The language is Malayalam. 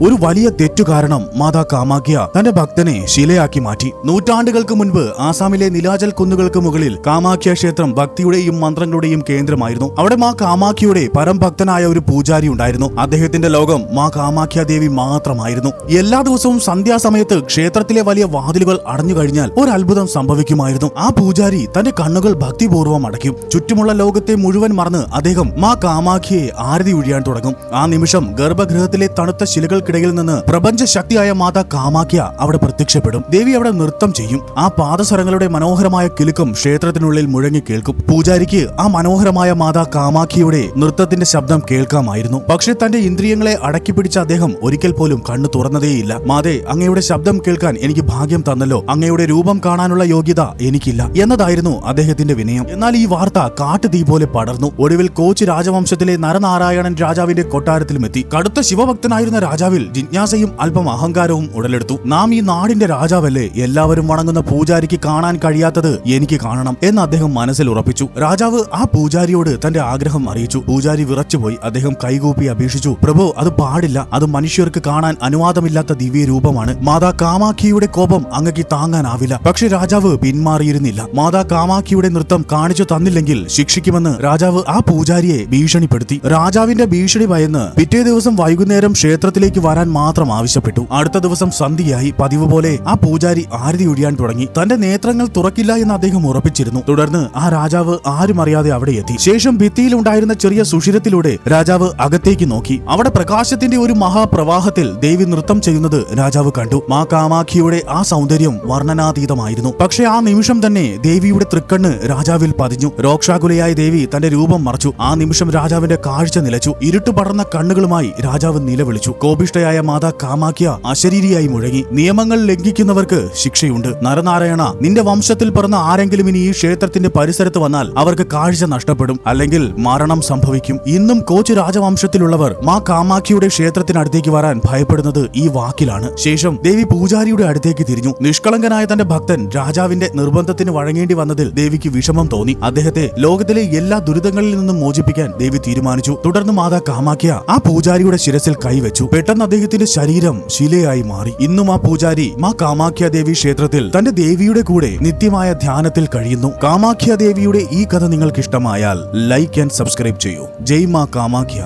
ഒരു വലിയ തെറ്റു കാരണം മാതാ കാമാഖ്യ തന്റെ ഭക്തനെ ശിലയാക്കി മാറ്റി. നൂറ്റാണ്ടുകൾക്ക് മുൻപ് ആസാമിലെ നിലാചൽ കുന്നുകൾക്ക് മുകളിൽ കാമാഖ്യ ക്ഷേത്രം ഭക്തിയുടെയും മന്ത്രങ്ങളുടെയും കേന്ദ്രമായിരുന്നു. അവിടെ മാ കാമാഖ്യയുടെ പരംഭക്തനായ ഒരു പൂജാരി ഉണ്ടായിരുന്നു. അദ്ദേഹത്തിന്റെ ലോകം മാ കാമാഖ്യ ദേവി മാത്രമായിരുന്നു. എല്ലാ ദിവസവും സന്ധ്യാസമയത്ത് ക്ഷേത്രത്തിലെ വലിയ വാതിലുകൾ അടഞ്ഞു കഴിഞ്ഞാൽ ഒരു അത്ഭുതം സംഭവിക്കുമായിരുന്നു. ആ പൂജാരി തന്റെ കണ്ണുകൾ ഭക്തിപൂർവ്വം അടയ്ക്കും. ചുറ്റുമുള്ള ലോകത്തെ മുഴുവൻ മറന്ന് അദ്ദേഹം മാ കാമാഖ്യയെ ആരതി ഒഴിയാൻ തുടങ്ങും. ആ നിമിഷം ഗർഭഗൃഹത്തിലെ തണുത്ത ശിലകൾക്കിടയിൽ നിന്ന് പ്രപഞ്ച ശക്തിയായ മാതാ കാമാഖ്യ അവിടെ പ്രത്യക്ഷപ്പെടും. ദേവി അവിടെ നൃത്തം ചെയ്യും. ആ പാദസരങ്ങളുടെ മനോഹരമായ കിലുക്കം ക്ഷേത്രത്തിനുള്ളിൽ മുഴങ്ങി കേൾക്കും. പൂജാരിക്ക് ആ മനോഹരമായ മാതാ കാമാഖ്യയുടെ നൃത്തത്തിന്റെ ശബ്ദം കേൾക്കാമായിരുന്നു. പക്ഷെ തന്റെ ഇന്ദ്രിയങ്ങളെ അടക്കി പിടിച്ച അദ്ദേഹം ഒരിക്കൽ പോലും കണ്ണു തുറന്നതേയില്ല. മാതേ, അങ്ങയുടെ ശബ്ദം കേൾക്കാൻ എനിക്ക് ഭാഗ്യം തന്നല്ലോ. അങ്ങയുടെ രൂപം കാണാനുള്ള യോഗ്യത എനിക്കില്ല എന്നതായിരുന്നു അദ്ദേഹത്തിന്റെ വിനയം. എന്നാൽ ഈ വാർത്ത കാട്ടുതീ പോലെ പടർന്നു. ഒടുവിൽ കോച്ച് രാജവംശത്തിലെ നരനാരായണൻ രാജാവിന്റെ കൊട്ടാരത്തിലുമെത്തി. കടുത്ത ശിവഭക്തനായിരുന്ന രാജാവിൽ ജിജ്ഞാസയും അല്പം അഹങ്കാരവും ഉടലെടുത്തു. നാം ഈ നാടിന്റെ രാജാവല്ലേ, എല്ലാവരും വണങ്ങുന്ന പൂജാരിക്ക് കാണാൻ കഴിയാത്തത് എനിക്ക് കാണണം എന്ന് അദ്ദേഹം മനസ്സിൽ ഉറപ്പിച്ചു. രാജാവ് ആ പൂജാരിയോട് തന്റെ ആഗ്രഹം അറിയിച്ചു. പൂജാരി വിറച്ചുപോയി. അദ്ദേഹം കൈകൂപ്പി അപേക്ഷിച്ചു, പ്രഭു, അത് പാടില്ല. അത് മനുഷ്യർക്ക് കാണാൻ അനുവാദമില്ലാത്ത ദിവ്യ രൂപമാണ്. മാതാ കാമാഖ്യയുടെ കോപം അങ്ങക്ക് താങ്ങാനാവില്ല. പക്ഷെ രാജാവ് പിന്മാറിയിരുന്നില്ല. മാതാ കാമാഖ്യയുടെ നൃത്തം കാണിച്ചു തന്നില്ലെങ്കിൽ ശിക്ഷിക്കുമെന്ന് രാജാവ് ആ പൂജാരിയെ ഭീഷണിപ്പെടുത്തി. രാജാവിന്റെ ഭീഷണി ഭയന്ന് പിറ്റേ ദിവസം വൈകുന്നേരം ക്ഷേത്രത്തിലേക്ക് വരാൻ മാത്രം ആവശ്യപ്പെട്ടു. അടുത്ത ദിവസം സന്ധ്യയായി. പതിവ് പോലെ ആ പൂജാരി ആരതി ഒഴിയാൻ തുടങ്ങി. തന്റെ നേത്രങ്ങൾ തുറക്കില്ല എന്ന് അദ്ദേഹം ഉറപ്പിച്ചിരുന്നു. തുടർന്ന് ആ രാജാവ് ആരും അറിയാതെ അവിടെ എത്തി. ശേഷം ഭിത്തിയിലുണ്ടായിരുന്ന ചെറിയ സുഷിരത്തിലൂടെ രാജാവ് അകത്തേക്ക് നോക്കി. അവിടെ പ്രകാശത്തിന്റെ ഒരു മഹാപ്രവാഹത്തിൽ ദേവി നൃത്തം ചെയ്യുന്നത് രാജാവ് കണ്ടു. മാ കാമാഖ്യയുടെ ആ സൗന്ദര്യം വർണ്ണനാതീതമായിരുന്നു. പക്ഷെ ആ നിമിഷം തന്നെ ദേവിയുടെ തൃക്കണ്ണ് രാജാവിൽ പതിഞ്ഞു. രോക്ഷാകുലയായ ദേവി തന്റെ രൂപം മറച്ചു. ആ നിമിഷം രാജാവിന്റെ കാഴ്ച നിലച്ചു. ഇരുട്ടു പടർന്ന കണ്ണുകളുമായി രാജാവ് നിലവിളിച്ചു. കോപിഷ്ഠയായ മാതാ കാമാഖ്യ അശരീരിയായി മുഴങ്ങി, നിയമങ്ങൾ ലംഘിക്കുന്നവർക്ക് ശിക്ഷയുണ്ട്. നരനാരായണ, നിന്റെ വംശത്തിൽ പിറന്ന ആരെങ്കിലും ഇനി ഈ ക്ഷേത്രത്തിന്റെ പരിസരത്ത് വന്നാൽ അവർക്ക് കാഴ്ച നഷ്ടപ്പെടും, അല്ലെങ്കിൽ മരണം സംഭവിക്കും. ഇന്നും കോച്ച് രാജവംശത്തിലുള്ളവർ മാ കാമാഖ്യയുടെ ക്ഷേത്രത്തിനടുത്തേക്ക് വരാൻ ഭയപ്പെടുന്നത് ഈ വാക്കിലാണ്. ശേഷം ദേവി പൂജാരിയുടെ അടുത്തേക്ക് തിരിഞ്ഞു. നിഷ്കളങ്കനായ തന്റെ ഭക്തൻ രാജാവിന്റെ നിർബന്ധത്തിന് വഴങ്ങേണ്ടി വന്നതിൽ ദേവിക്ക് വിഷമം തോന്നി. അദ്ദേഹത്തെ ലോകത്തിലെ എല്ലാ ദുരിതങ്ങളിൽ നിന്നും മോചിപ്പിക്കാൻ ദേവി തീരുമാനിച്ചു. തുടർന്ന് മാതാ കാമാഖ്യ ആ പൂജാരിയുടെ ശിരസിൽ കൈവച്ചു. പെട്ടെന്ന് അദ്ദേഹത്തിന്റെ ശരീരം ശിലയായി മാറി. ഇന്നും ആ പൂജാരി മാ കാമാഖ്യ ദേവി ക്ഷേത്രത്തിൽ തന്റെ ദേവിയുടെ കൂടെ നിത്യമായ ധ്യാനത്തിൽ കഴിയുന്നു. കാമാഖ്യ ദേവിയുടെ ഈ കഥ നിങ്ങൾക്ക് ഇഷ്ടമായാൽ ലൈക്ക് ആൻഡ് സബ്സ്ക്രൈബ് ചെയ്യൂ. ജയ് മാ കാമാഖ്യ.